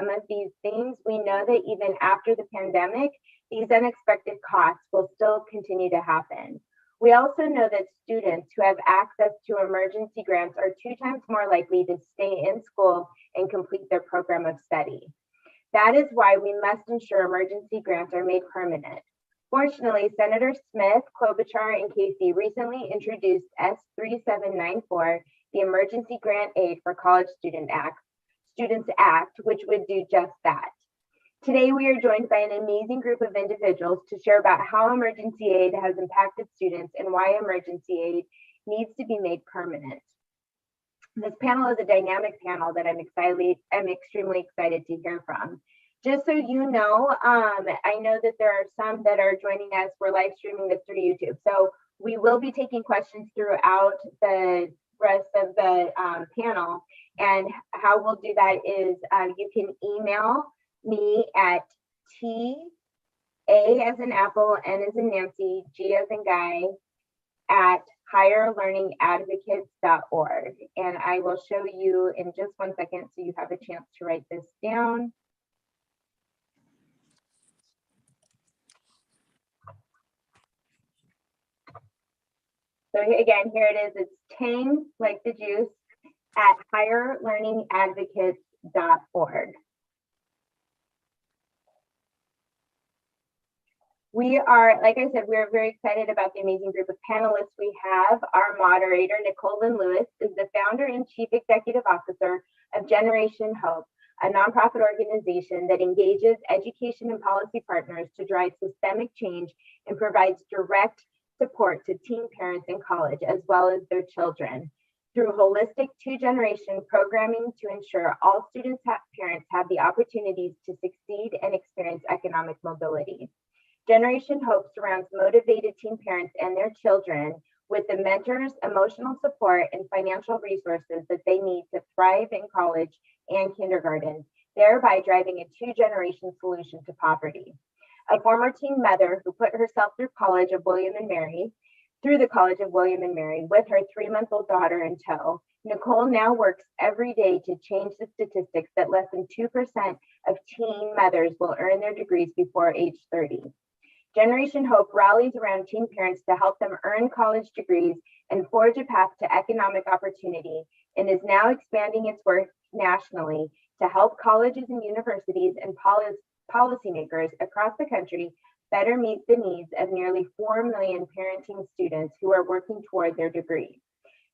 some of these things, we know that even after the pandemic, these unexpected costs will still continue to happen. We also know that students who have access to emergency grants are 2 times more likely to stay in school and complete their program of study. That is why we must ensure emergency grants are made permanent. Fortunately, Senator Smith, Klobuchar, and Casey recently introduced S3794, the Emergency Grant Aid for College Students Act, which would do just that. Today, we are joined by an amazing group of individuals to share about how emergency aid has impacted students and why emergency aid needs to be made permanent. This panel is a dynamic panel that I'm extremely excited to hear from. Just so you know, I know that there are some that are joining us. We're live streaming this through YouTube. So we will be taking questions throughout the rest of the panel. And how we'll do that is you can email me at A as in Apple, N as in Nancy, G as in Guy, at higherlearningadvocates.org. And I will show you in just one second so you have a chance to write this down. So again, here it is. It's Tang, like the juice, at higherlearningadvocates.org. We are, like I said, we're very excited about the amazing group of panelists we have. Our moderator, Nicole Lynn Lewis, is the founder and chief executive officer of Generation Hope, a nonprofit organization that engages education and policy partners to drive systemic change and provides direct support to teen parents in college, as well as their children, through holistic 2-generation programming to ensure all students' parents have the opportunities to succeed and experience economic mobility. Generation Hope surrounds motivated teen parents and their children with the mentors, emotional support, and financial resources that they need to thrive in college and kindergarten, thereby driving a 2-generation solution to poverty. A former teen mother who put herself through the College of William and Mary with her 3-month-old daughter in tow, Nicole now works every day to change the statistics that less than 2% of teen mothers will earn their degrees before age 30. Generation Hope rallies around teen parents to help them earn college degrees and forge a path to economic opportunity, and is now expanding its work nationally to help colleges and universities and policymakers across the country better meet the needs of nearly 4 million parenting students who are working toward their degree.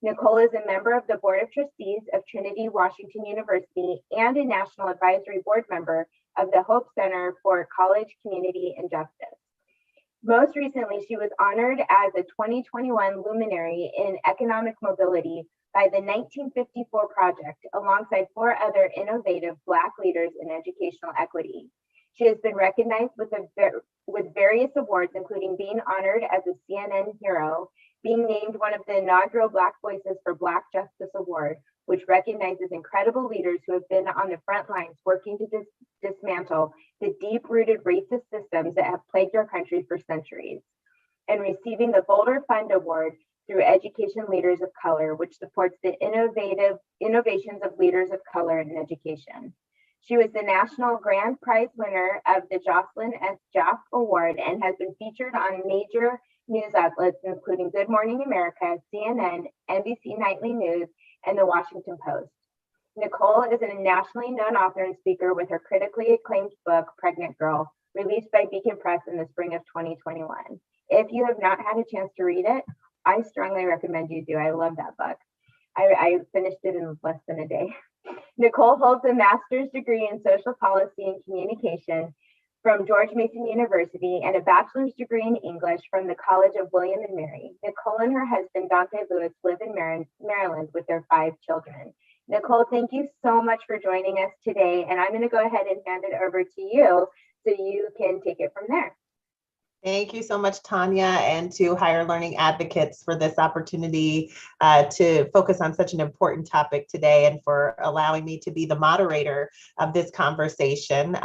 Nicole is a member of the Board of Trustees of Trinity Washington University and a National Advisory Board member of the Hope Center for College, Community, and Justice. Most recently, she was honored as a 2021 luminary in economic mobility by the 1954 Project, alongside 4 other innovative Black leaders in educational equity. She has been recognized with various awards, including being honored as a CNN hero, being named one of the inaugural Black Voices for Black Justice Award, which recognizes incredible leaders who have been on the front lines working to dismantle the deep-rooted racist systems that have plagued our country for centuries, and receiving the Boulder Fund Award through Education Leaders of Color, which supports the innovations of leaders of color in education. She was the National Grand Prize winner of the Jocelyn S. Jaff Award and has been featured on major news outlets, including Good Morning America, CNN, NBC Nightly News, and the Washington Post. Nicole is a nationally known author and speaker with her critically acclaimed book, Pregnant Girl, released by Beacon Press in the spring of 2021. If you have not had a chance to read it, I strongly recommend you do. I love that book. I finished it in less than a day. Nicole holds a master's degree in social policy and communication from George Mason University and a bachelor's degree in English from the College of William and Mary. Nicole and her husband, Dante Lewis, live in Maryland with their 5 children. Nicole, thank you so much for joining us today. And I'm going to go ahead and hand it over to you so you can take it from there. Thank you so much, Tanya, and to Higher Learning Advocates for this opportunity to focus on such an important topic today and for allowing me to be the moderator of this conversation.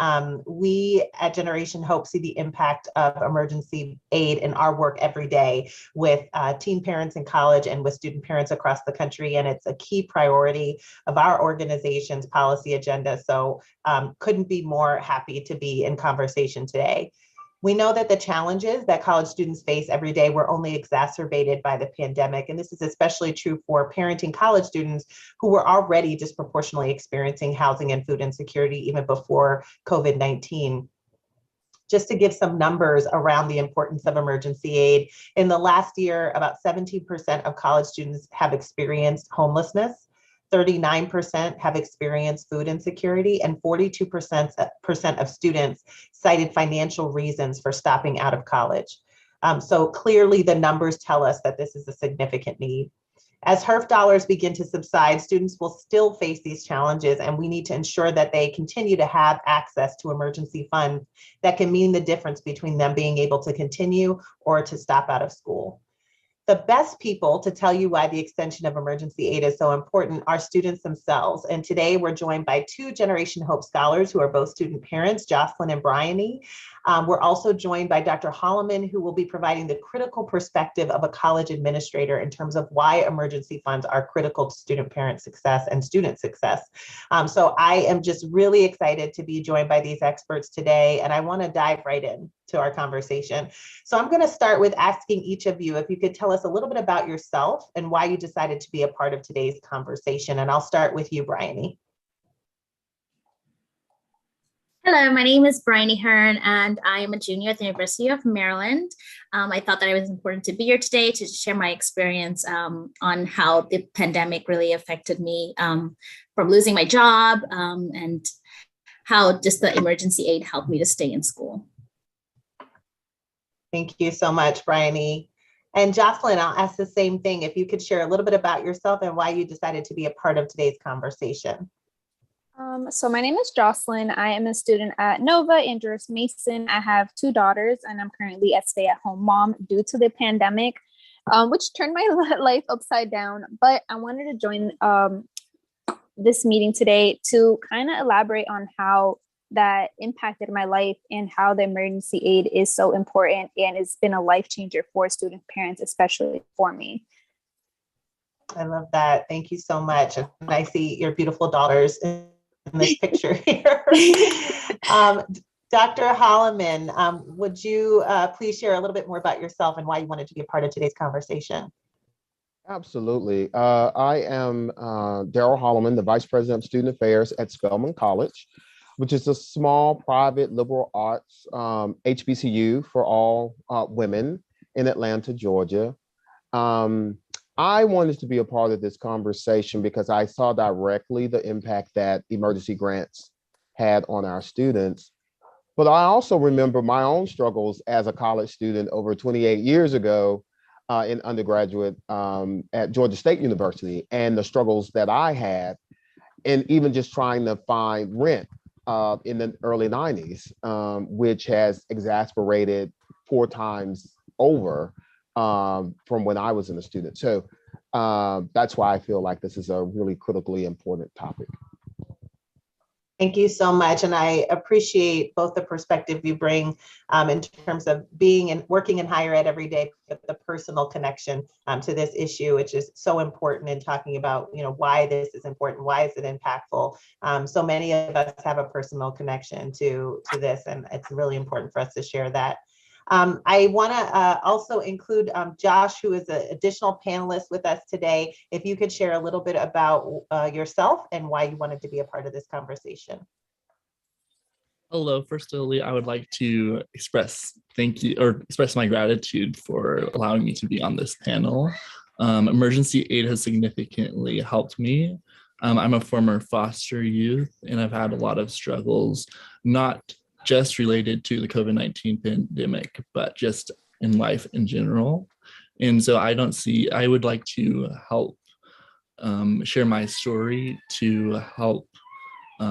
We at Generation Hope see the impact of emergency aid in our work every day with teen parents in college and with student parents across the country, and it's a key priority of our organization's policy agenda. So couldn't be more happy to be in conversation today. We know that the challenges that college students face every day were only exacerbated by the pandemic. And this is especially true for parenting college students who were already disproportionately experiencing housing and food insecurity even before COVID-19. Just to give some numbers around the importance of emergency aid, in the last year, about 17% of college students have experienced homelessness. 39% have experienced food insecurity, and 42% of students cited financial reasons for stopping out of college. So clearly the numbers tell us that this is a significant need. As HERF dollars begin to subside, students will still face these challenges, and we need to ensure that they continue to have access to emergency funds that can mean the difference between them being able to continue or to stop out of school. The best people to tell you why the extension of emergency aid is so important are students themselves. And today we're joined by two Generation Hope scholars who are both student parents, Jocelyn and Bryony. We're also joined by Dr. Holloman, who will be providing the critical perspective of a college administrator in terms of why emergency funds are critical to student parent success and student success. So I am just really excited to be joined by these experts today, and I want to dive right in to our conversation. So I'm going to start with asking each of you if you could tell us a little bit about yourself and why you decided to be a part of today's conversation. And I'll start with you, Bryony. Hello, my name is Bryony Hearn, and I am a junior at the University of Maryland. I thought that it was important to be here today to share my experience on how the pandemic really affected me from losing my job and how just the emergency aid helped me to stay in school. Thank you so much, Bryony. And Jocelyn, I'll ask the same thing. If you could share a little bit about yourself and why you decided to be a part of today's conversation. So my name is Jocelyn. I am a student at Nova in George Mason. I have two daughters, and I'm currently a stay-at-home mom due to the pandemic, which turned my life upside down. But I wanted to join this meeting today to kind of elaborate on how that impacted my life and how the emergency aid is so important, and it's been a life changer for student parents, especially for me. I love that. Thank you so much. And I see your beautiful daughters in this picture here. Dr. Holloman, would you please share a little bit more about yourself and why you wanted to be a part of today's conversation? Absolutely. I am Daryl Holloman, the Vice President of Student Affairs at Spelman College, which is a small private liberal arts HBCU for all women in Atlanta, Georgia. I wanted to be a part of this conversation because I saw directly the impact that emergency grants had on our students. But I also remember my own struggles as a college student over 28 years ago in undergraduate at Georgia State University, and the struggles that I had, and even just trying to find rent in the early 90s, which has exasperated 4 times over from when I was a student. So that's why I feel like this is a really critically important topic. Thank you so much. And I appreciate both the perspective you bring in terms of being and working in higher ed every day, but the personal connection to this issue, which is so important in talking about, why this is important, why is it impactful. So many of us have a personal connection to this, and it's really important for us to share that. I want to also include Josh, who is an additional panelist with us today. If you could share a little bit about yourself and why you wanted to be a part of this conversation. Hello, firstly, I would like to express my gratitude for allowing me to be on this panel. Emergency aid has significantly helped me. I'm a former foster youth, and I've had a lot of struggles, not just related to the COVID-19 pandemic, but just in life in general. And so I would like to help share my story to help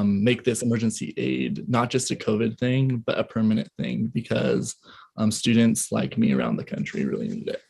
make this emergency aid not just a COVID thing, but a permanent thing, because students like me around the country really need it.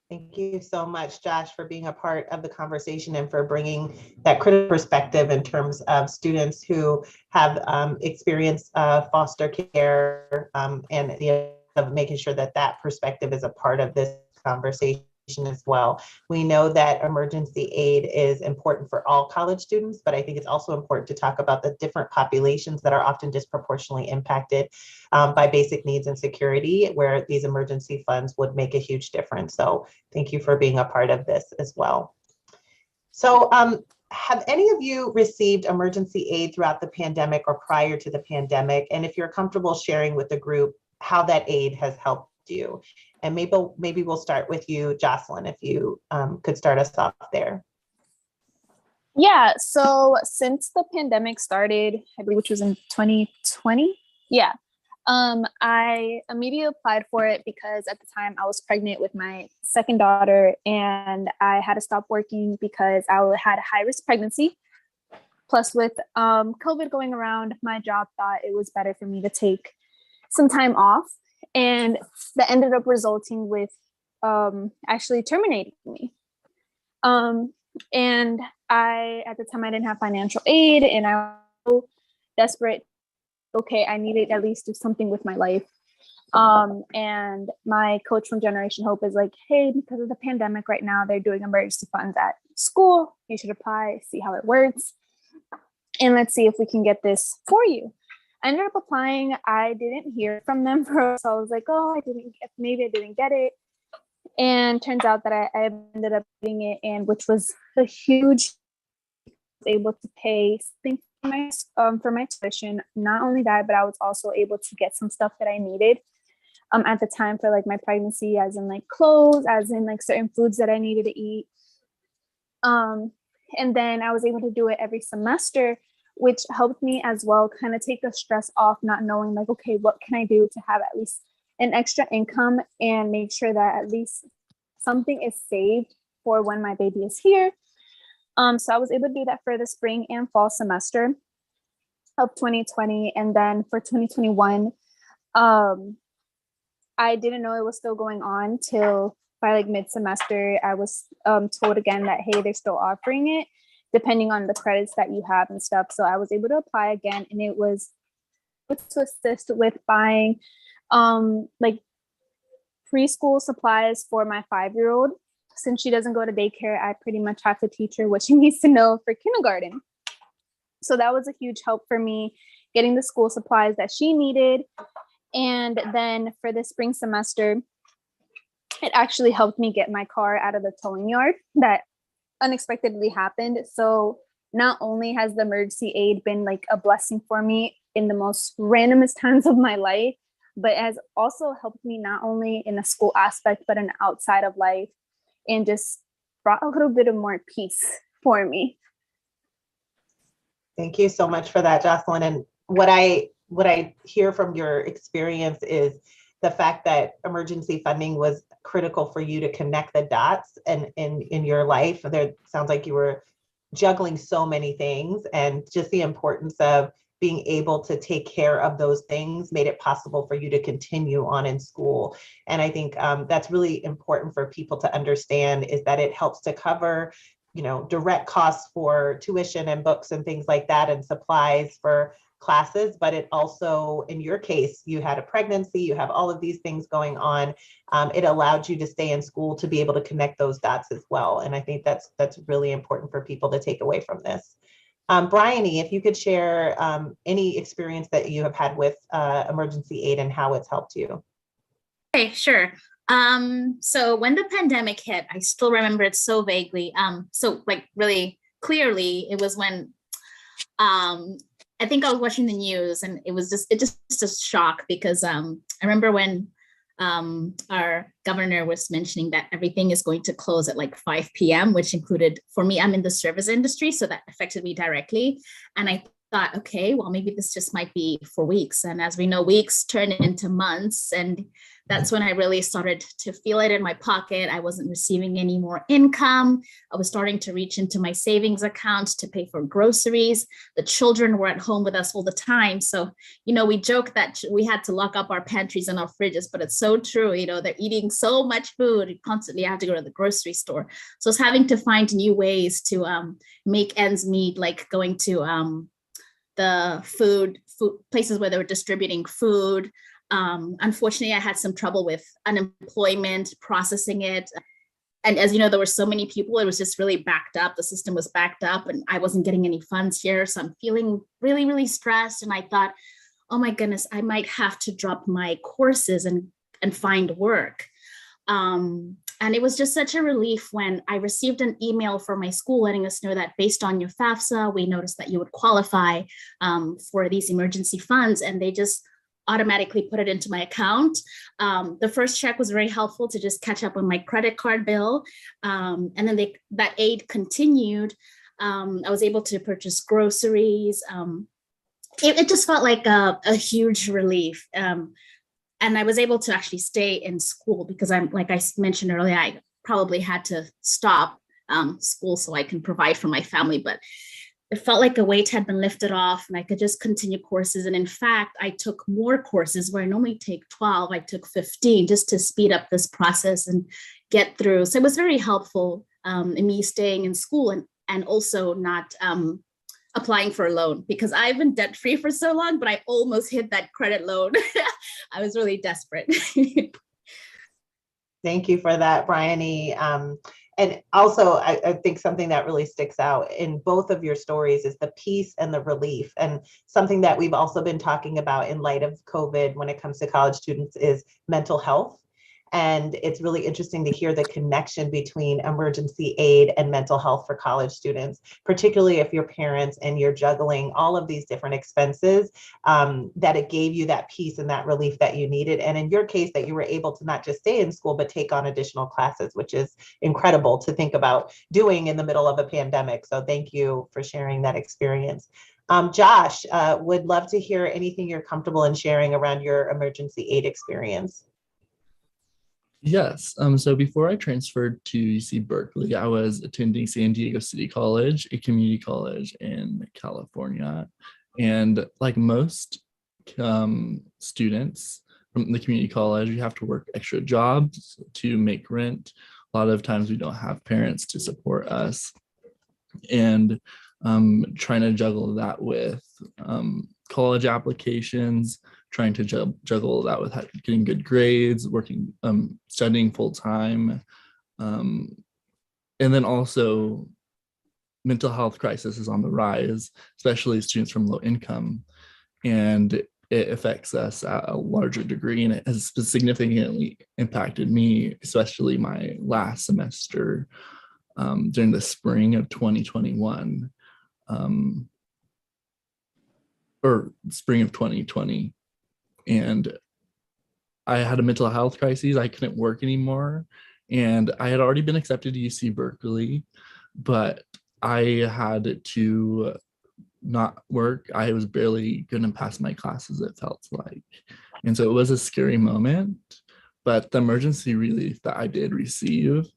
Thank you so much, Josh, for being a part of the conversation and for bringing that critical perspective in terms of students who have experienced foster care and the of making sure that that perspective is a part of this conversation as well. We know that emergency aid is important for all college students, but I think it's also important to talk about the different populations that are often disproportionately impacted by basic needs and security, where these emergency funds would make a huge difference. So thank you for being a part of this as well. So have any of you received emergency aid throughout the pandemic or prior to the pandemic? And if you're comfortable sharing with the group how that aid has helped you. And maybe we'll start with you, Jocelyn, if you could start us off there. Yeah, so since the pandemic started, I believe which was in 2020, I immediately applied for it because at the time I was pregnant with my second daughter and I had to stop working because I had a high-risk pregnancy. Plus with COVID going around, my job thought it was better for me to take some time off, and that ended up resulting with actually terminating me. And at the time I didn't have financial aid and I was so desperate. Okay, I needed at least do something with my life. And my coach from Generation Hope is like, hey, because of the pandemic right now, they're doing emergency funds at school. You should apply, see how it works. And let's see if we can get this for you. I ended up applying. I didn't hear from them, so I was like, oh, maybe I didn't get it. And turns out that I ended up getting it, and which was a huge, able to pay something for my tuition. Not only that, but I was also able to get some stuff that I needed at the time for like my pregnancy, as in like clothes, as in like certain foods that I needed to eat. And then I was able to do it every semester, which helped me as well kind of take the stress off, not knowing like, okay, what can I do to have at least an extra income and make sure that at least something is saved for when my baby is here. So I was able to do that for the spring and fall semester of 2020. And then for 2021, I didn't know it was still going on till by like mid-semester, I was told again that, hey, they're still offering it, depending on the credits that you have and stuff. So I was able to apply again, and it was to assist with buying like preschool supplies for my 5-year-old. Since she doesn't go to daycare, I pretty much have to teach her what she needs to know for kindergarten. So that was a huge help for me, getting the school supplies that she needed. And then for the spring semester, it actually helped me get my car out of the towing yard that unexpectedly happened. So not only has the emergency aid been like a blessing for me in the most randomest times of my life, but it has also helped me not only in the school aspect, but in outside of life, and just brought a little bit of more peace for me. Thank you so much for that, Jocelyn. And what I hear from your experience is the fact that emergency funding was critical for you to connect the dots and in your life. There sounds like you were juggling so many things, and just the importance of being able to take care of those things made it possible for you to continue on in school. And I think that's really important for people to understand, is that it helps to cover, direct costs for tuition and books and things like that, and supplies for classes. But it also, in your case, you had a pregnancy, you have all of these things going on. It allowed you to stay in school to be able to connect those dots as well. And I think that's really important for people to take away from this. Bryony, if you could share any experience that you have had with emergency aid and how it's helped you. Okay, sure. So when the pandemic hit, I still remember it so vaguely. So like really clearly, it was when I think I was watching the news, and it was just a shock, because I remember when our governor was mentioning that everything is going to close at like 5 p.m., which included, for me, I'm in the service industry, so that affected me directly. And I thought, okay, well, maybe this just might be for weeks. And as we know, weeks turn into months. And that's when I really started to feel it in my pocket. I wasn't receiving any more income. I was starting to reach into my savings account to pay for groceries. The children were at home with us all the time. So, we joke that we had to lock up our pantries and our fridges, but it's so true. They're eating so much food. You constantly have to go to the grocery store. So it's having to find new ways to make ends meet, like going to the food places where they were distributing food. Unfortunately, I had some trouble with unemployment, processing it. And as you know, there were so many people, it was just really backed up. The system was backed up and I wasn't getting any funds here. So I'm feeling really, really stressed. And I thought, oh my goodness, I might have to drop my courses and find work. And it was just such a relief when I received an email from my school letting us know that based on your FAFSA, we noticed that you would qualify for these emergency funds. And they just automatically put it into my account. The first check was very helpful to just catch up on my credit card bill. And then that aid continued. I was able to purchase groceries. It just felt like a huge relief. And I was able to actually stay in school because like I mentioned earlier, I probably had to stop school so I can provide for my family, but it felt like a weight had been lifted off and I could just continue courses. And in fact, I took more courses where I normally take 12, I took 15 just to speed up this process and get through. So it was very helpful in me staying in school and also not applying for a loan because I've been debt free for so long, but I almost hit that credit loan. I was really desperate. Thank you for that, Bryony. And also, I think something that really sticks out in both of your stories is the peace and the relief. And something that we've also been talking about in light of COVID when it comes to college students is mental health. And it's really interesting to hear the connection between emergency aid and mental health for college students, particularly if you're parents and you're juggling all of these different expenses, that it gave you that peace and that relief that you needed. And in your case, that you were able to not just stay in school, but take on additional classes, which is incredible to think about doing in the middle of a pandemic. So thank you for sharing that experience. Josh, would love to hear anything you're comfortable in sharing around your emergency aid experience. Yes. So before I transferred to UC Berkeley, I was attending San Diego City College, a community college in California. And like most students from the community college, you have to work extra jobs to make rent. A lot of times we don't have parents to support us. And trying to juggle that with college applications, trying to juggle that with getting good grades, working, studying full time. And then also mental health crisis is on the rise, especially students from low income. And it affects us at a larger degree, and it has significantly impacted me, especially my last semester during the spring of 2021, or spring of 2020. And I had a mental health crisis. I couldn't work anymore. And I had already been accepted to UC Berkeley, but I had to not work. I was barely going to pass my classes, it felt like. And so it was a scary moment, but the emergency relief that I did receive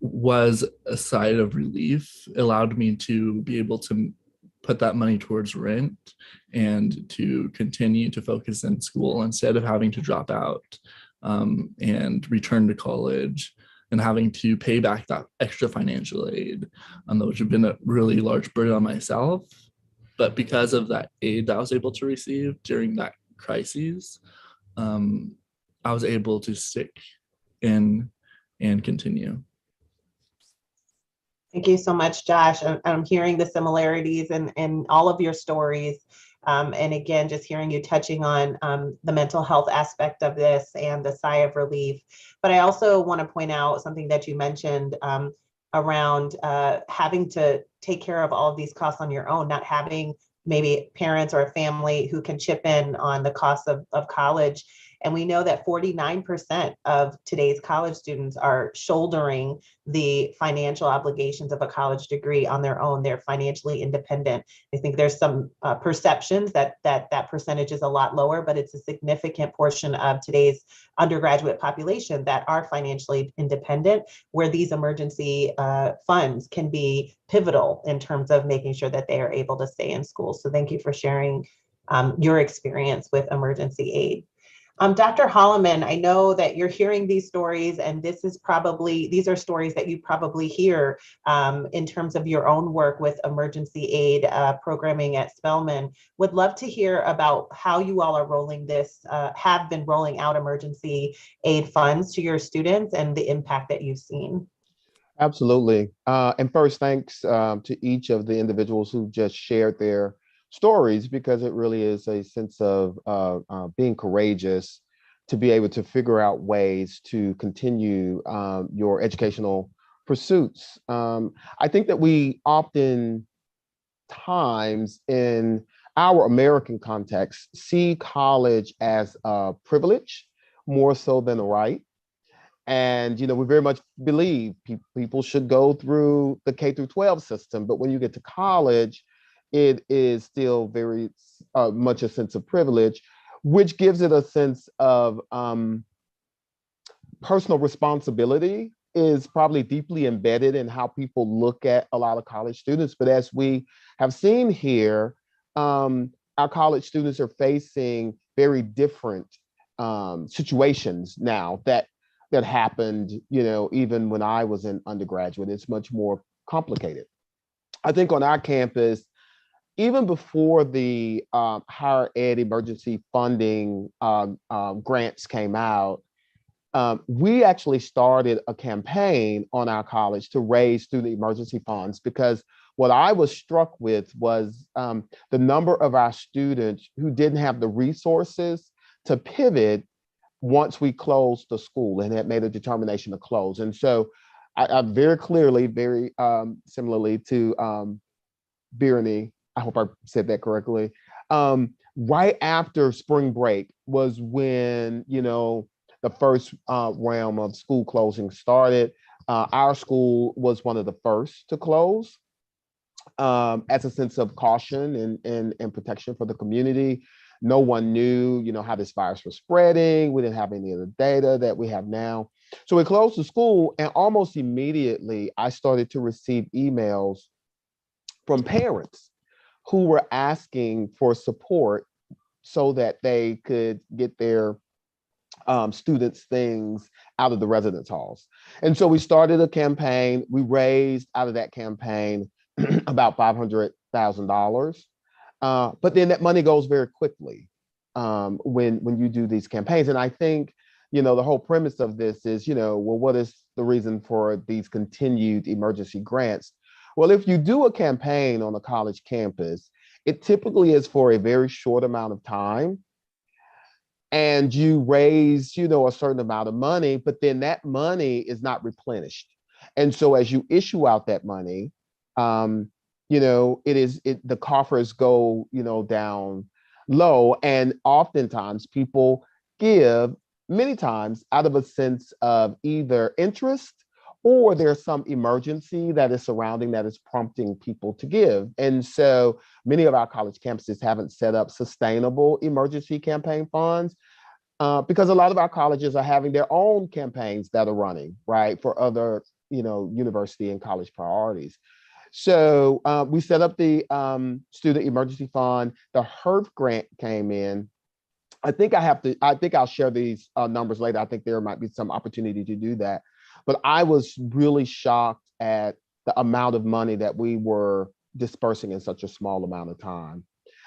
was a sigh of relief. It allowed me to be able to put that money towards rent and to continue to focus in school instead of having to drop out and return to college and having to pay back that extra financial aid, which had been a really large burden on myself. But because of that aid that I was able to receive during that crisis, I was able to stick in and continue. Thank you so much, Josh. I'm hearing the similarities in all of your stories. And again, just hearing you touching on the mental health aspect of this and the sigh of relief. But I also want to point out something that you mentioned around having to take care of all of these costs on your own, not having maybe parents or a family who can chip in on the cost of college. And we know that 49% of today's college students are shouldering the financial obligations of a college degree on their own. They're financially independent. I think there's some perceptions that percentage is a lot lower, but it's a significant portion of today's undergraduate population that are financially independent, where these emergency funds can be pivotal in terms of making sure that they are able to stay in school. So thank you for sharing your experience with emergency aid. Dr. Holloman, I know that you're hearing these stories, and these are stories that you probably hear in terms of your own work with emergency aid programming at Spelman. Would love to hear about how you all are have been rolling out emergency aid funds to your students and the impact that you've seen. Absolutely. And first, thanks to each of the individuals who just shared their stories, because it really is a sense of being courageous to be able to figure out ways to continue your educational pursuits. I think that we oftentimes in our American context see college as a privilege more so than a right. And, we very much believe people should go through the K through 12 system, but when you get to college, it is still very much a sense of privilege, which gives it a sense of personal responsibility is probably deeply embedded in how people look at a lot of college students. But as we have seen here, our college students are facing very different situations now that happened, even when I was an undergraduate. It's much more complicated. I think on our campus, even before the higher ed emergency funding grants came out, we actually started a campaign on our college to raise student emergency funds, because what I was struck with was the number of our students who didn't have the resources to pivot once we closed the school and had made a determination to close. And so I very clearly, very similarly to Birani, I hope I said that correctly, right after spring break was when, the first realm of school closing started. Our school was one of the first to close as a sense of caution and protection for the community. No one knew, how this virus was spreading. We didn't have any of the data that we have now. So we closed the school, and almost immediately I started to receive emails from parents who were asking for support so that they could get their students' things out of the residence halls. And so we started a campaign. We raised out of that campaign about $500,000. But then that money goes very quickly when you do these campaigns. And I think, the whole premise of this is, well, what is the reason for these continued emergency grants? Well, if you do a campaign on a college campus, it typically is for a very short amount of time. And you raise, a certain amount of money, but then that money is not replenished. And so as you issue out that money, the coffers go, down low. And oftentimes people give, many times, out of a sense of either interest or there's some emergency that is surrounding that is prompting people to give. And so many of our college campuses haven't set up sustainable emergency campaign funds because a lot of our colleges are having their own campaigns that are running, right, for other, university and college priorities. So we set up the Student Emergency Fund. The HERF grant came in. I think I'll share these numbers later. I think there might be some opportunity to do that. But I was really shocked at the amount of money that we were dispersing in such a small amount of time.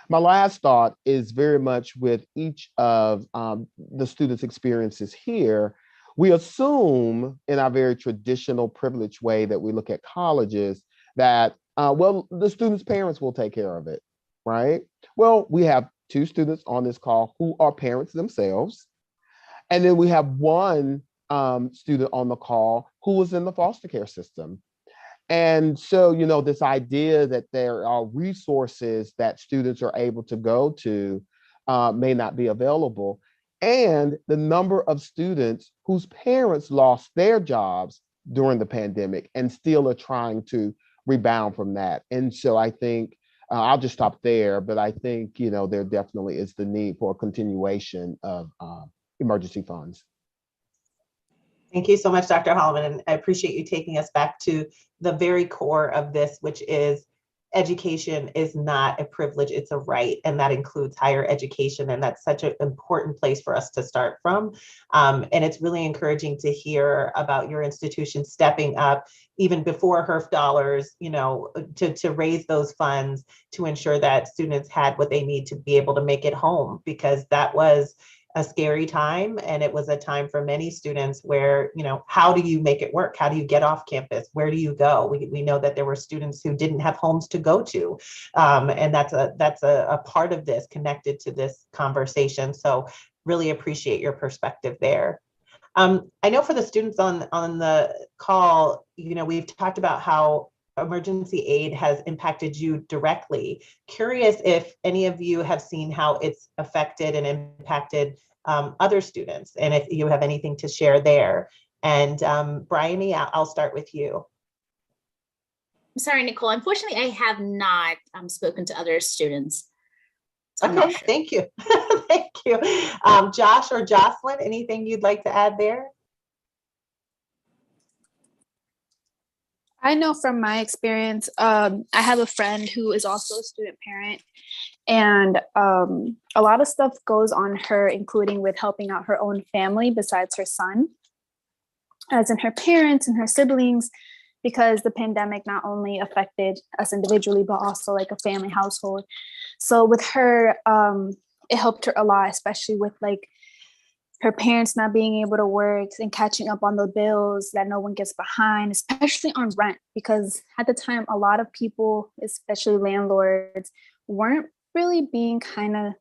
My last thought is very much with each of the students' experiences here. We assume in our very traditional privileged way that we look at colleges that, the students' parents will take care of it, right? Well, we have two students on this call who are parents themselves. And then we have one student on the call who was in the foster care system. And so, this idea that there are resources that students are able to go to may not be available. and the number of students whose parents lost their jobs during the pandemic and still are trying to rebound from that. And so I think I'll just stop there, but I think, there definitely is the need for a continuation of emergency funds. Thank you so much, Dr. Holloman. And I appreciate you taking us back to the very core of this, which is education is not a privilege, it's a right. And that includes higher education. And that's such an important place for us to start from. And it's really encouraging to hear about your institution stepping up even before HERF dollars, to raise those funds to ensure that students had what they need to be able to make it home, because that was a scary time. And it was a time for many students where, how do you make it work? How do you get off campus? Where do you go? We know that there were students who didn't have homes to go to. And that's a part of this connected to this conversation. So really appreciate your perspective there. I know for the students on the call, we've talked about how emergency aid has impacted you directly. Curious if any of you have seen how it's affected and impacted other students, and if you have anything to share there. And Bryony, I'll start with you. I'm sorry, Nicole. Unfortunately, I have not spoken to other students. So okay, sure. Thank you. Thank you. Josh or Jocelyn, anything you'd like to add there? I know from my experience, I have a friend who is also a student parent, and a lot of stuff goes on her, including with helping out her own family besides her son, as in her parents and her siblings, because the pandemic not only affected us individually, but also like a family household. So with her, it helped her a lot, especially with like her parents not being able to work and catching up on the bills that no one gets behind, especially on rent, because at the time, a lot of people, especially landlords, weren't really being kind of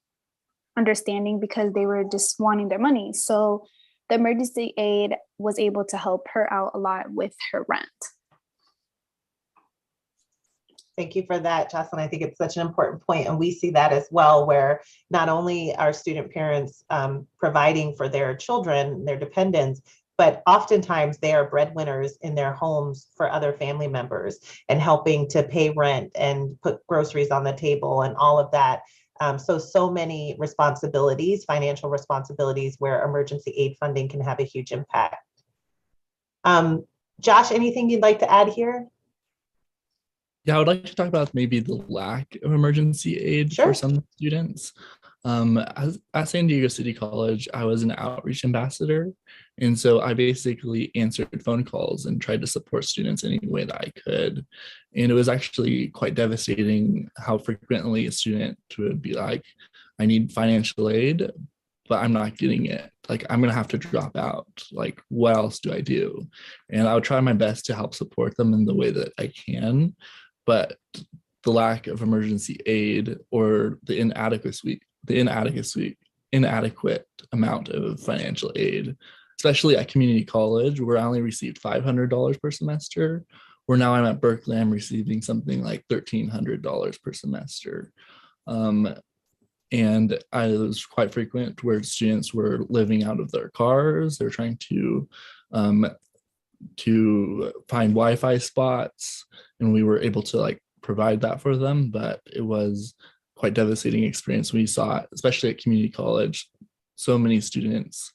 understanding because they were just wanting their money. So the emergency aid was able to help her out a lot with her rent. Thank you for that, Jocelyn. I think it's such an important point, and we see that as well, where not only are student parents providing for their children, their dependents, but oftentimes they are breadwinners in their homes for other family members and helping to pay rent and put groceries on the table and all of that. So many responsibilities, financial responsibilities, where emergency aid funding can have a huge impact. Josh, anything you'd like to add here? Yeah, I would like to talk about maybe the lack of emergency aid for some students. At San Diego City College, I was an outreach ambassador. And so I basically answered phone calls and tried to support students any way that I could. And it was actually quite devastating how frequently a student would be like, I need financial aid, but I'm not getting it. Like, I'm gonna have to drop out. Like, what else do I do? And I would try my best to help support them in the way that I can. But the lack of emergency aid or the inadequate amount of financial aid, especially at community college, where I only received $500 per semester, where now I'm at Berkeley, I'm receiving something like $1,300 per semester. And I was quite frequent where students were living out of their cars. They're trying to find Wi-Fi spots, and we were able to like provide that for them. But it was quite devastating experience. We saw, especially at community college, so many students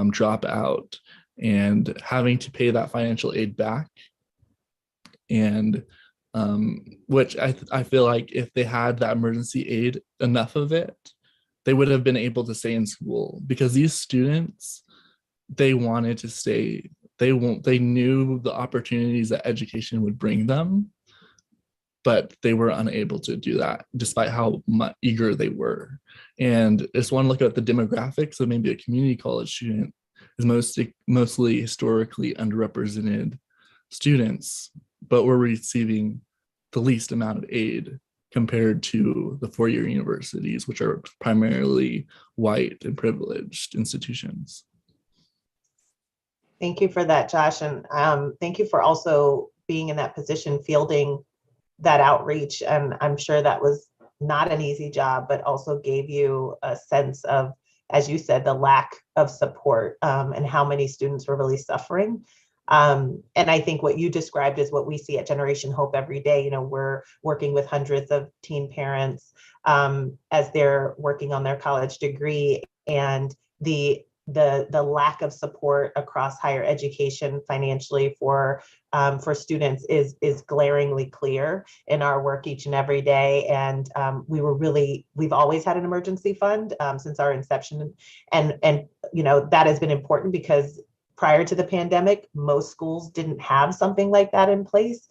drop out and having to pay that financial aid back. And which I feel like if they had that emergency aid, enough of it, they would have been able to stay in school, because these students, they wanted to stay. They knew the opportunities that education would bring them, but they were unable to do that despite how eager they were. And just want to look at the demographics of maybe a community college student is mostly historically underrepresented students, but we're receiving the least amount of aid compared to the four-year universities, which are primarily white and privileged institutions. Thank you for that, Josh. And thank you for also being in that position, fielding that outreach. And I'm sure that was not an easy job, but also gave you a sense of as you said, the lack of support and how many students were really suffering. And I think what you described is what we see at Generation Hope every day. You know, we're working with hundreds of teen parents as they're working on their college degree, and the lack of support across higher education financially for students is glaringly clear in our work each and every day. And we've always had an emergency fund since our inception, and you know, that has been important because prior to the pandemic, most schools didn't have something like that in place.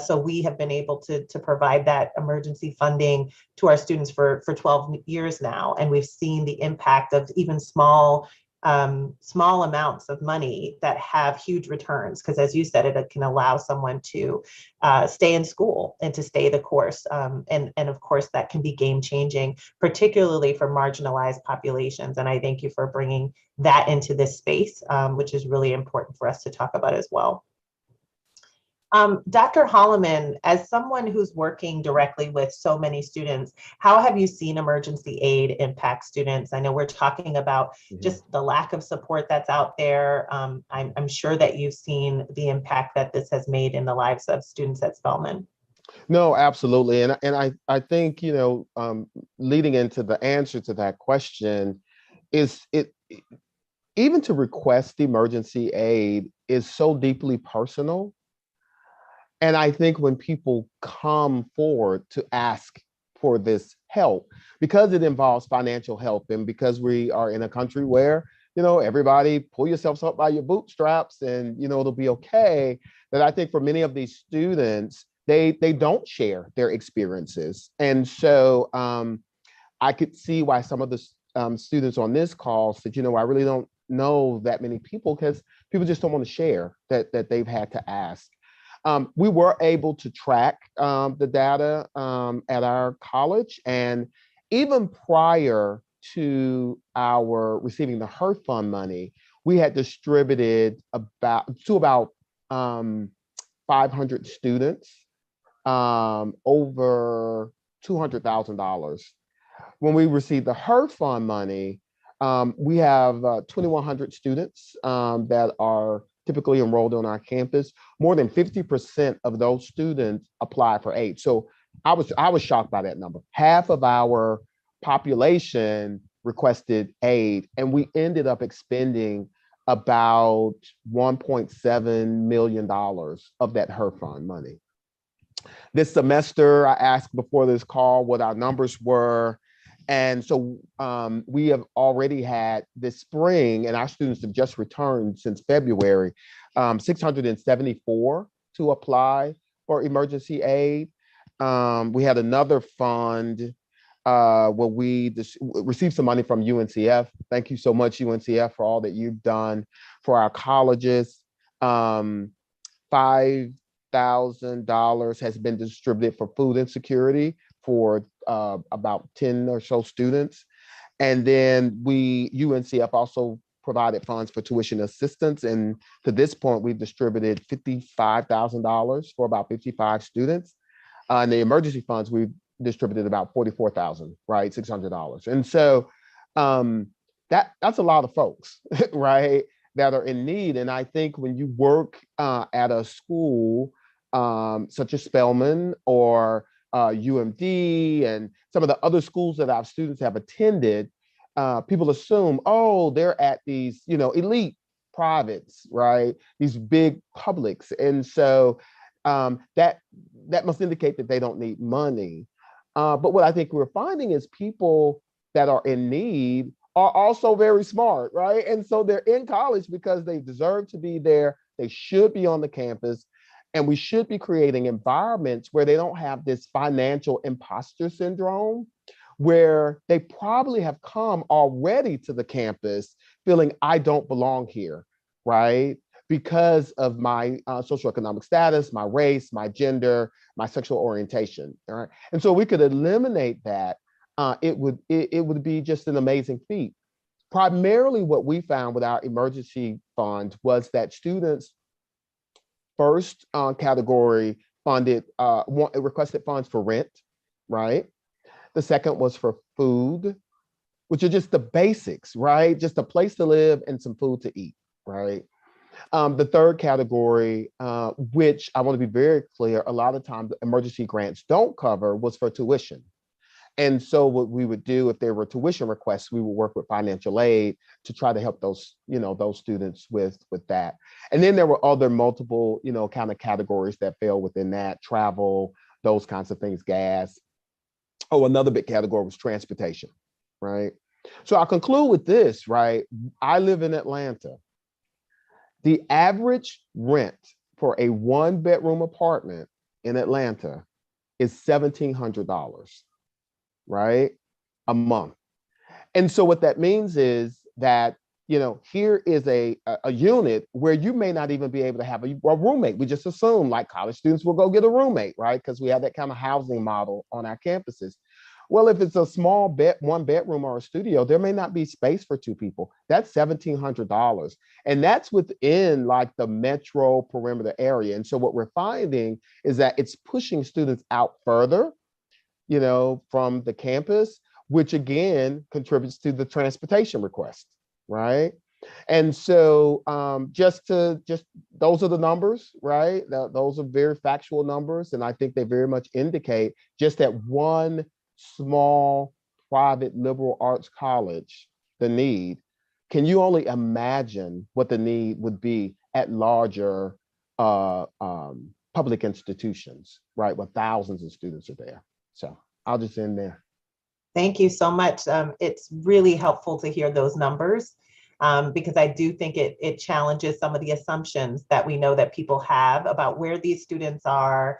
So we have been able to provide that emergency funding to our students for 12 years now. And we've seen the impact of even small amounts of money that have huge returns. Because as you said, it can allow someone to stay in school and to stay the course. And of course, that can be game changing, particularly for marginalized populations. And I thank you for bringing that into this space, which is really important for us to talk about as well. Dr. Holloman, as someone who's working directly with so many students, how have you seen emergency aid impact students? I know we're talking about just the lack of support that's out there. I'm sure that you've seen the impact that this has made in the lives of students at Spelman. No, absolutely. And I think, you know, leading into the answer to that question is even to request emergency aid is so deeply personal. And I think when people come forward to ask for this help, because it involves financial help, and because we are in a country where, you know, everybody pull yourselves up by your bootstraps and, you know, it'll be okay, that I think for many of these students, they don't share their experiences. And so I could see why some of the students on this call said, you know, I really don't know that many people, because people just don't want to share that they've had to ask. We were able to track the data at our college, and even prior to our receiving the HERF Fund money, we had distributed about 500 students over $200,000. When we received the HERF Fund money, we have 2,100 students that are typically enrolled on our campus. More than 50% of those students apply for aid. So I was shocked by that number. Half of our population requested aid, and we ended up expending about $1.7 million of that HERF Fund money. This semester, I asked before this call what our numbers were. And so we have already had this spring, and our students have just returned since February, 674 to apply for emergency aid. We had another fund where we received some money from UNCF. Thank you so much, UNCF, for all that you've done for our colleges. $5,000 has been distributed for food insecurity for about 10 or so students. And then UNCF also provided funds for tuition assistance. And to this point, we've distributed $55,000 for about 55 students. And the emergency funds, we've distributed about $44,000, right? $600. And so that's a lot of folks, right, that are in need. And I think when you work at a school such as Spelman or UMD and some of the other schools that our students have attended, people assume, oh, they're at these, you know, elite privates, right? These big publics. And so that must indicate that they don't need money. But what I think we're finding is people that are in need are also very smart, right? And so they're in college because they deserve to be there. They should be on the campus. And we should be creating environments where they don't have this financial imposter syndrome, where they probably have come already to the campus feeling I don't belong here, right? Because of my socioeconomic status, my race, my gender, my sexual orientation, all right? And so we could eliminate that. It would be just an amazing feat. Primarily what we found with our emergency fund was that students first category requested funds for rent, right? The second was for food. which are just the basics, right? Just a place to live and some food to eat, right? The third category, which I want to be very clear, a lot of times emergency grants don't cover, was for tuition. And so what we would do if there were tuition requests, we would work with financial aid to try to help those, those students with that. And then there were other multiple, kind of categories that fell within that: travel, those kinds of things, gas. Oh, another big category was transportation, right? So I'll conclude with this, right? I live in Atlanta. The average rent for a 1-bedroom apartment in Atlanta is $1,700, right? A month. And so what that means is that, here is a unit where you may not even be able to have a roommate. We just assume like college students will go get a roommate, right? Because we have that kind of housing model on our campuses. Well, if it's a small 1-bedroom or a studio, there may not be space for 2 people. That's $1,700. And that's within like the metro perimeter area. And so what we're finding is that it's pushing students out further, from the campus, which again contributes to the transportation request, right? And so just those are the numbers, right? Those are very factual numbers. And I think they very much indicate just that one small private liberal arts college, the need. Can you only imagine what the need would be at larger public institutions, right? Where thousands of students are there. So I'll just end there. Thank you so much. It's really helpful to hear those numbers because I do think it challenges some of the assumptions that we know that people have about where these students are,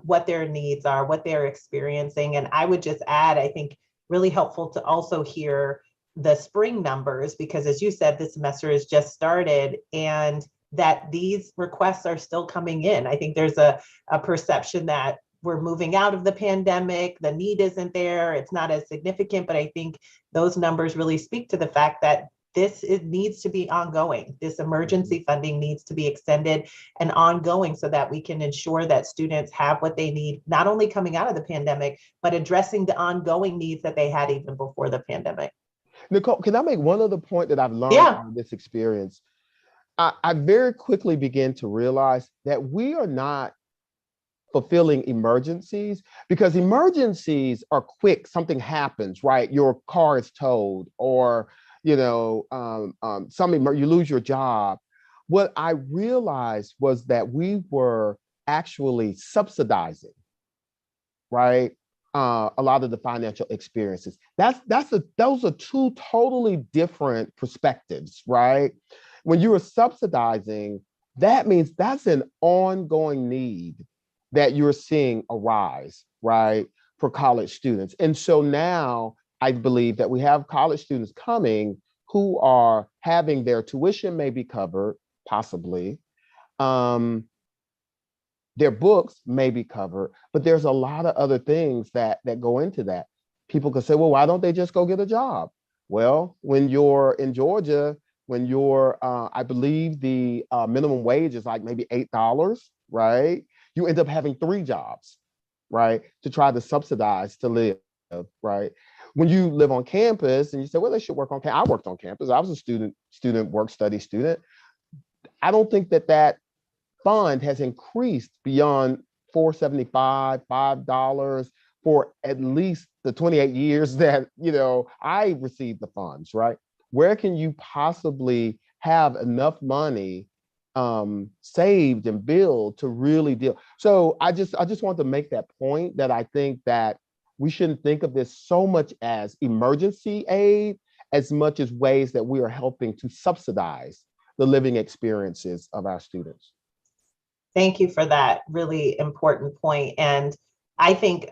what their needs are, what they're experiencing. And I would just add, I think really helpful to also hear the spring numbers, because as you said, this semester has just started and that these requests are still coming in. I think there's a perception that we're moving out of the pandemic, the need isn't there, it's not as significant, but I think those numbers really speak to the fact that it needs to be ongoing. This emergency funding needs to be extended and ongoing so that we can ensure that students have what they need, not only coming out of the pandemic, but addressing the ongoing needs that they had even before the pandemic. Nicole, can I make one other point that I've learned from this experience? I very quickly began to realize that we are not fulfilling emergencies, because emergencies are quick. Something happens, right? Your car is towed, or you lose your job. What I realized was that we were actually subsidizing, right? A lot of the financial experiences. Those are 2 totally different perspectives, right? When you are subsidizing, that means that's an ongoing need that you're seeing arise, right, for college students. And so now I believe that we have college students coming who are having their tuition may be covered, possibly. Their books may be covered, but there's a lot of other things that go into that. People could say, well, why don't they just go get a job? Well, when you're in Georgia, when you're, I believe the minimum wage is like maybe $8, right? You end up having 3 jobs, right? To try to subsidize to live, right? When you live on campus and you say, well, they should work on campus. I worked on campus. I was a student work study student. I don't think that fund has increased beyond $4.75, $5 for at least the 28 years that, I received the funds, right? Where can you possibly have enough money saved and build to really deal? So I just want to make that point, that I think that we shouldn't think of this so much as emergency aid as much as ways that we are helping to subsidize the living experiences of our students. Thank you for that really important point. And I think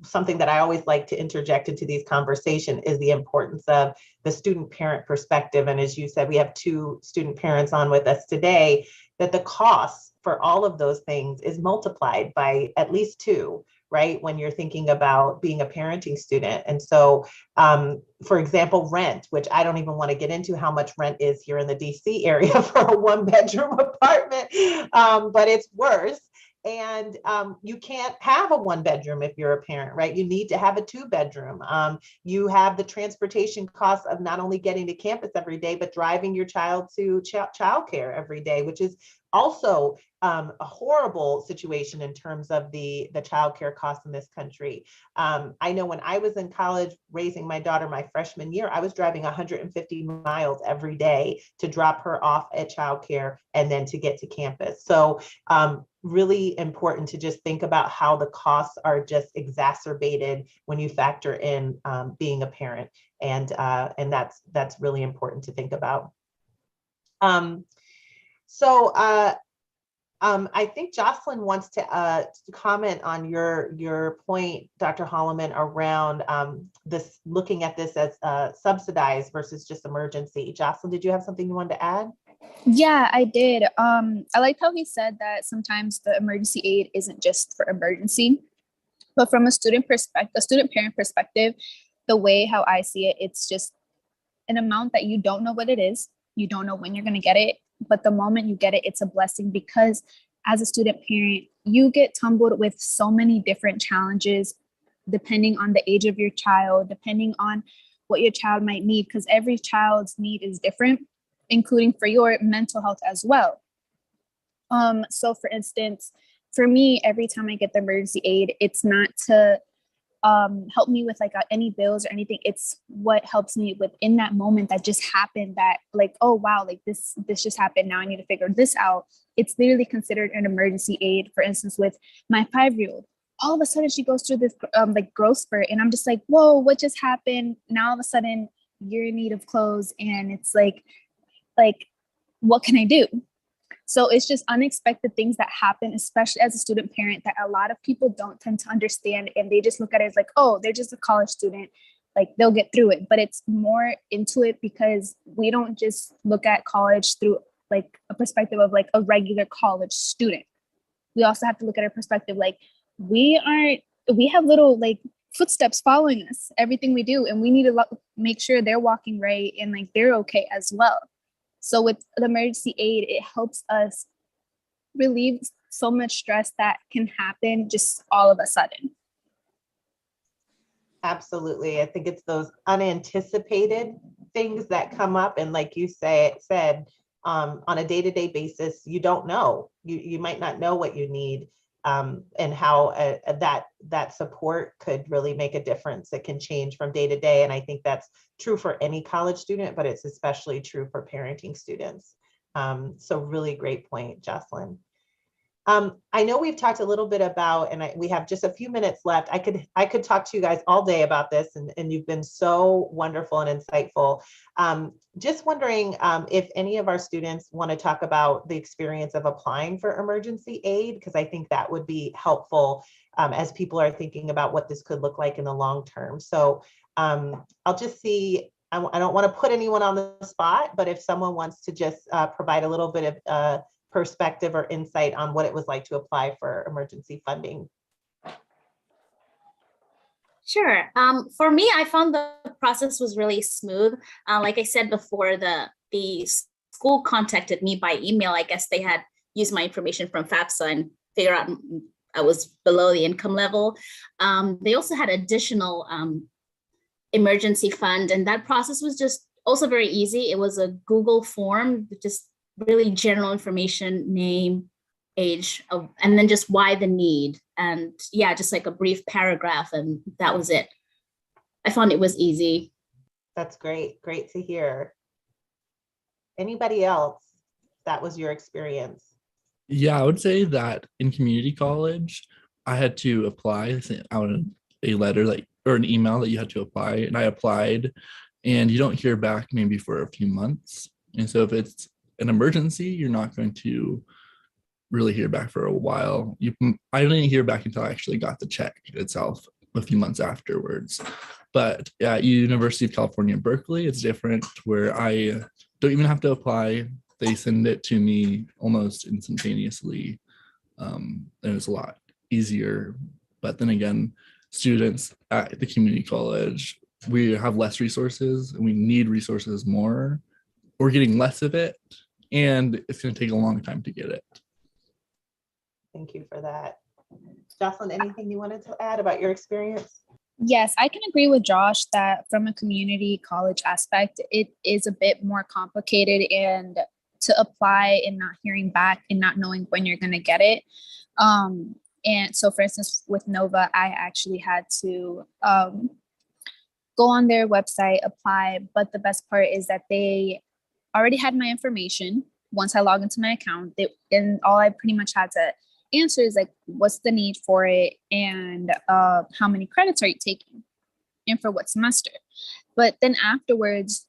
something that I always like to interject into these conversations is the importance of the student parent perspective. And as you said, we have 2 student parents on with us today, that the cost for all of those things is multiplied by at least 2, right? When you're thinking about being a parenting student. And so, for example, rent, which I don't even want to get into how much rent is here in the DC area for a 1-bedroom apartment, but it's worse. And you can't have a 1-bedroom if you're a parent, right? You need to have a 2-bedroom. You have the transportation costs of not only getting to campus every day, but driving your child to childcare every day, which is also a horrible situation in terms of the childcare costs in this country. I know when I was in college raising my daughter my freshman year, I was driving 150 miles every day to drop her off at childcare and then to get to campus. So really important to just think about how the costs are just exacerbated when you factor in being a parent, and that's really important to think about. I think Jocelyn wants to comment on your point, Dr. Holloman, around this, looking at this as subsidized versus just emergency. Jocelyn, did you have something you wanted to add? Yeah, I did. I like how he said that sometimes the emergency aid isn't just for emergency, but from a student perspective, a student parent perspective, the way how I see it, it's just an amount that you don't know what it is. You don't know when you're going to get it, but the moment you get it, it's a blessing, because as a student parent, you get tumbled with so many different challenges, depending on the age of your child, depending on what your child might need, because every child's need is different, including for your mental health as well. So for instance, for me, every time I get the emergency aid, it's not to help me with like any bills or anything. It's what helps me within that moment that just happened, that like, oh wow, like this just happened, now I need to figure this out. It's literally considered an emergency aid. For instance, with my 5-year-old, all of a sudden she goes through this like growth spurt, and I'm just like, whoa, what just happened? Now all of a sudden you're in need of clothes, and it's like what can I do? So it's just unexpected things that happen, especially as a student parent, that a lot of people don't tend to understand. And they just look at it as like, oh, they're just a college student, like they'll get through it. But it's more into it, because we don't just look at college through like a perspective of like a regular college student. We also have to look at our perspective, like we have little like footsteps following us, everything we do. And we need to make sure they're walking right and like they're okay as well. So with the emergency aid, it helps us relieve so much stress that can happen just all of a sudden. Absolutely. I think it's those unanticipated things that come up. And like you said, on a day-to-day basis, you don't know. You might not know what you need, and how that support could really make a difference. It can change from day to day. And I think that's true for any college student, but it's especially true for parenting students. So really great point, Jocelyn. I know we've talked a little bit about, and we have just a few minutes left. I could talk to you guys all day about this, and you've been so wonderful and insightful. Just wondering if any of our students want to talk about the experience of applying for emergency aid, because I think that would be helpful as people are thinking about what this could look like in the long term. So I'll just see. I don't want to put anyone on the spot, but if someone wants to just provide a little bit of perspective or insight on what it was like to apply for emergency funding. Sure. For me, I found the process was really smooth. Like I said before, the school contacted me by email. I guess they had used my information from FAFSA and figured out I was below the income level. They also had additional emergency fund, and that process was just also very easy. It was a Google form, just really general information, name, age, and then just why the need. And yeah, just like a brief paragraph, and that was it. I found it was easy. That's great. Great to hear. Anybody else? That was your experience? Yeah, I would say that in community college, I had to apply, sent out a letter or an email that you had to apply, and I applied, and you don't hear back maybe for a few months. And so if it's an emergency, you're not going to really hear back for a while. I didn't hear back until I actually got the check itself a few months afterwards. But at University of California, Berkeley, it's different, where I don't even have to apply. They send it to me almost instantaneously. And it's a lot easier. But then again, students at the community college, we have less resources and we need resources more. We're getting less of it, and it's going to take a long time to get it. Thank you for that. Jocelyn, anything you wanted to add about your experience? Yes, I can agree with Josh that from a community college aspect, it is a bit more complicated and to apply and not hearing back and not knowing when you're going to get it. And so, for instance, with Nova, I actually had to go on their website, apply. But the best part is that they already had my information once I log into my account. And all I pretty much had to answer is like, what's the need for it, and how many credits are you taking, and for what semester. But then afterwards,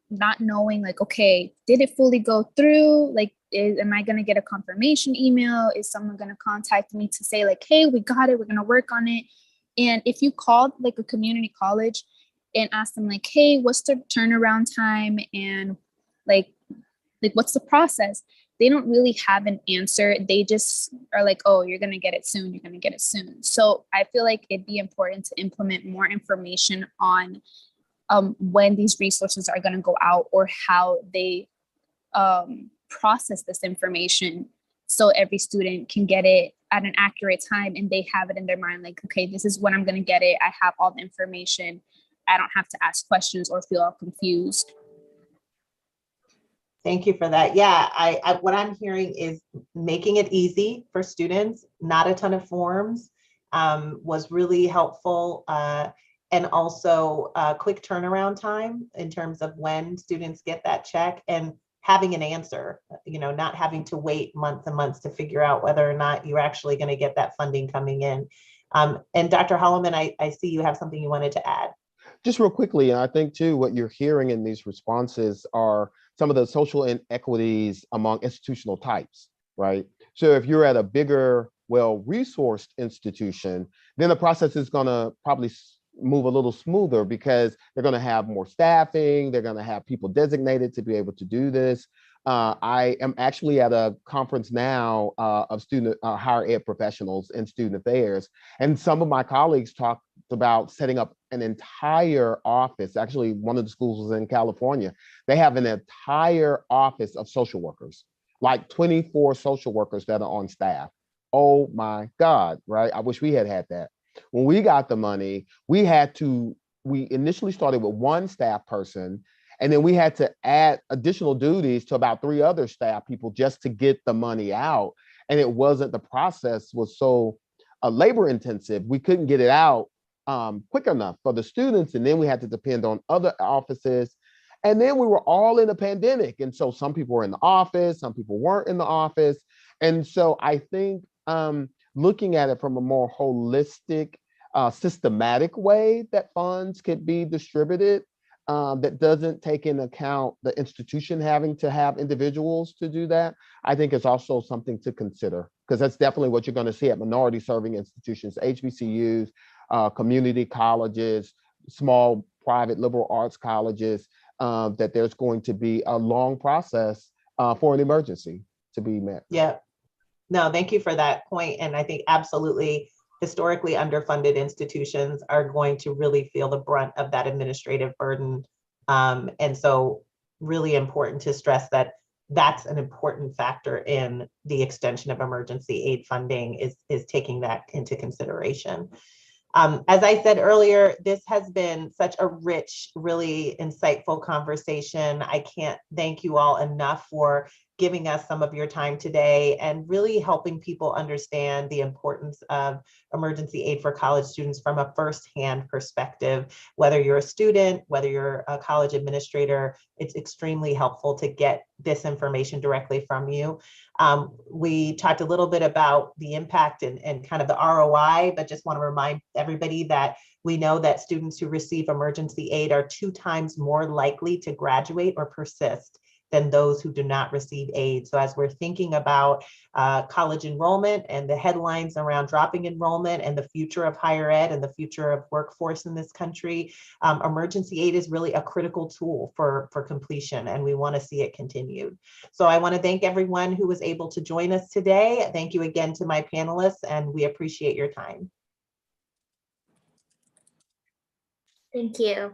not knowing like, okay, did it fully go through? Like, am I going to get a confirmation email? Is someone going to contact me to say like, hey, we got it, we're going to work on it? And if you called like a community college and ask them like, hey, what's the turnaround time, and like what's the process, they don't really have an answer. They just are like, oh, you're going to get it soon, you're going to get it soon. So I feel like it'd be important to implement more information on when these resources are going to go out, or how they process this information, so every student can get it at an accurate time and they have it in their mind like, okay, this is when I'm going to get it. I have all the information. I don't have to ask questions or feel all confused. Thank you for that. Yeah, I what I'm hearing is making it easy for students, not a ton of forms, was really helpful. And also quick turnaround time in terms of when students get that check, and having an answer, not having to wait months and months to figure out whether or not you're actually going to get that funding coming in. And Dr. Holloman, I see you have something you wanted to add. Just real quickly, and I think too, what you're hearing in these responses are some of the social inequities among institutional types, right? So if you're at a bigger, well-resourced institution, then the process is going to probably move a little smoother, because they're going to have more staffing, they're going to have people designated to be able to do this. I am actually at a conference now of student higher ed professionals in student affairs, and some of my colleagues talked about setting up an entire office. Actually, one of the schools was in California. They have an entire office of social workers, like 24 social workers that are on staff. Oh my God, right? I wish we had that. When we got the money, we initially started with one staff person, and then we had to add additional duties to about 3 other staff people just to get the money out. And the process was so labor intensive, we couldn't get it out quick enough for the students. And then we had to depend on other offices. And then we were all in a pandemic. And so some people were in the office, some people weren't in the office. And so I think looking at it from a more holistic, systematic way that funds could be distributed, that doesn't take into account the institution having to have individuals to do that, I think is also something to consider, because that's definitely what you're going to see at minority serving institutions, HBCUs, community colleges, small private liberal arts colleges, that there's going to be a long process for an emergency to be met. Yeah. No, thank you for that point. And I think absolutely historically underfunded institutions are going to really feel the brunt of that administrative burden. And so really important to stress that that's an important factor in the extension of emergency aid funding, is taking that into consideration. As I said earlier, this has been such a rich, really insightful conversation. I can't thank you all enough for giving us some of your time today and really helping people understand the importance of emergency aid for college students from a firsthand perspective. Whether you're a student, whether you're a college administrator, it's extremely helpful to get this information directly from you. We talked a little bit about the impact and kind of the ROI, but just want to remind everybody that we know that students who receive emergency aid are 2 times more likely to graduate or persist than those who do not receive aid. So as we're thinking about college enrollment and the headlines around dropping enrollment and the future of higher ed and the future of workforce in this country, emergency aid is really a critical tool for completion, and we want to see it continued. So I want to thank everyone who was able to join us today. Thank you again to my panelists, and we appreciate your time. Thank you.